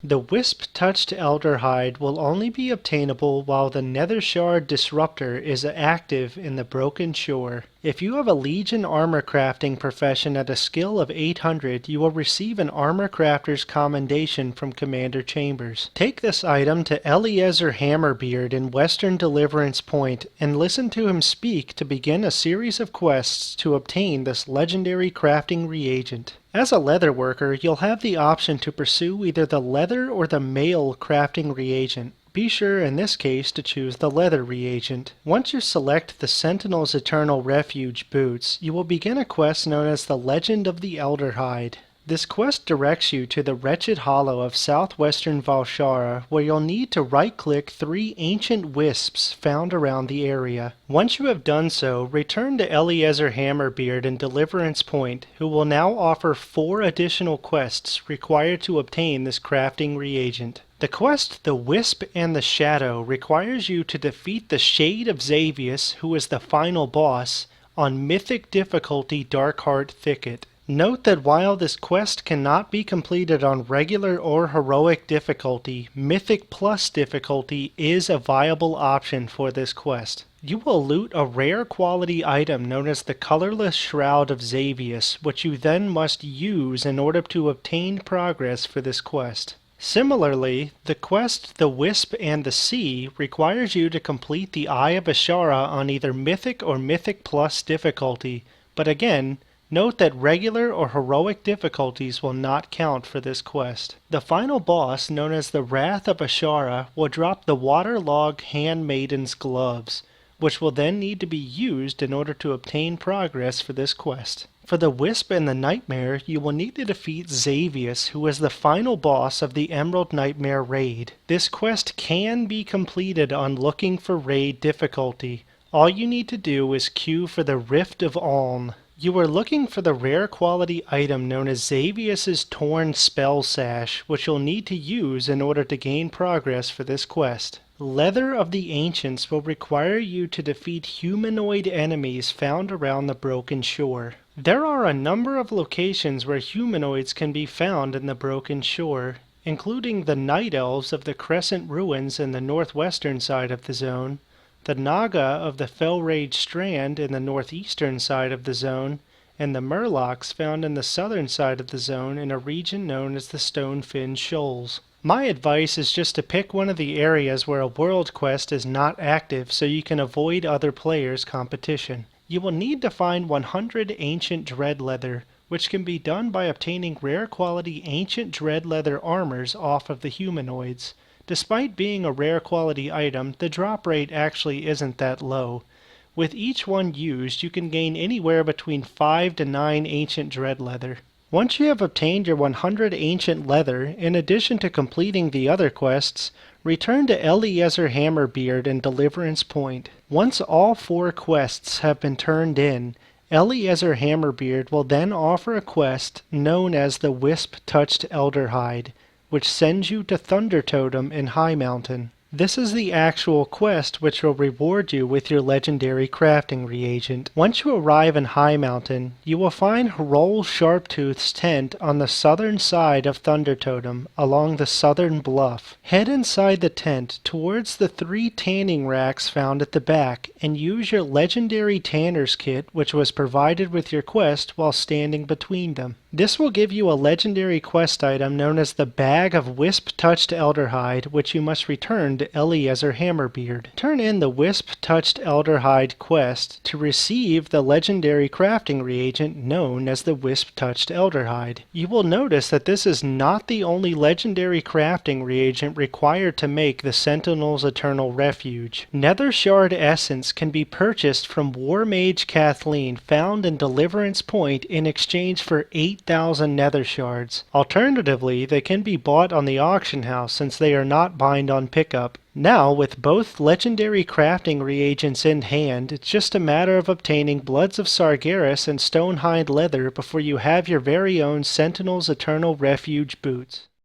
The Wisp-Touched Elderhide will only be obtainable while the Nethershard Disruptor is active in the Broken Shore. If you have a Legion armor crafting profession at a skill of 800, you will receive an Armor Crafter's Commendation from Commander Chambers. Take this item to Eliezer Hammerbeard in Western Deliverance Point and listen to him speak to begin a series of quests to obtain this legendary crafting reagent. As a leather worker, you'll have the option to pursue either the leather or the mail crafting reagent. Be sure in this case to choose the leather reagent. Once you select the Sentinel's Eternal Refuge boots, you will begin a quest known as the Legend of the Elderhide. This quest directs you to the Wretched Hollow of southwestern Valshara, where you'll need to right-click 3 ancient wisps found around the area. Once you have done so, return to Eliezer Hammerbeard in Deliverance Point, who will now offer 4 additional quests required to obtain this crafting reagent. The quest, The Wisp and the Shadow, requires you to defeat the Shade of Xavius, who is the final boss, on Mythic difficulty Darkheart Thicket. Note that while this quest cannot be completed on regular or heroic difficulty, Mythic Plus difficulty is a viable option for this quest. You will loot a rare quality item known as the Colorless Shroud of Xavius, which you then must use in order to obtain progress for this quest. Similarly, the quest The Wisp and the Sea requires you to complete the Eye of Ashara on either Mythic or Mythic Plus difficulty, but again, note that regular or heroic difficulties will not count for this quest. The final boss, known as the Wrath of Ashara, will drop the Waterlog Handmaiden's gloves, which will then need to be used in order to obtain progress for this quest. For the Wisp and the Nightmare, you will need to defeat Xavius, who is the final boss of the Emerald Nightmare raid. This quest can be completed on Looking for Raid difficulty. All you need to do is queue for the Rift of Aln. You are looking for the rare quality item known as Xavius's Torn Spell Sash, which you'll need to use in order to gain progress for this quest. Leather of the Ancients will require you to defeat humanoid enemies found around the Broken Shore. There are a number of locations where humanoids can be found in the Broken Shore, including the Night Elves of the Crescent Ruins in the northwestern side of the zone, the Naga of the Felrage Strand in the northeastern side of the zone, and the Murlocs found in the southern side of the zone in a region known as the Stonefin Shoals. My advice is just to pick one of the areas where a world quest is not active so you can avoid other players' competition. You will need to find 100 Ancient Dread Leather, which can be done by obtaining rare quality Ancient Dread Leather armors off of the humanoids. Despite being a rare quality item, the drop rate actually isn't that low. With each one used, you can gain anywhere between 5 to 9 Ancient Dread Leather. Once you have obtained your 100 Ancient Leather, in addition to completing the other quests, return to Eliezer Hammerbeard in Deliverance Point. Once all 4 quests have been turned in, Eliezer Hammerbeard will then offer a quest known as the Wisp-Touched Elderhide, which sends you to Thunder Totem in High Mountain. This is the actual quest which will reward you with your legendary crafting reagent. Once you arrive in High Mountain, you will find Hrol Sharptooth's tent on the southern side of Thunder Totem, along the southern bluff. Head inside the tent towards the 3 tanning racks found at the back, and use your legendary Tanner's Kit which was provided with your quest while standing between them. This will give you a legendary quest item known as the Bag of Wisp-Touched Elderhide, which you must return to Eliezer Hammerbeard. Turn in the Wisp-Touched Elderhide quest to receive the legendary crafting reagent known as the Wisp-Touched Elderhide. You will notice that this is not the only legendary crafting reagent required to make the Sentinel's Eternal Refuge. Nethershard Essence can be purchased from War Mage Kathleen, found in Deliverance Point, in exchange for 8,000 nether shards. Alternatively, they can be bought on the auction house since they are not bind on pickup. Now, with both legendary crafting reagents in hand, it's just a matter of obtaining Bloods of Sargeras and Stonehide leather before you have your very own Sentinel's Eternal Refuge boots.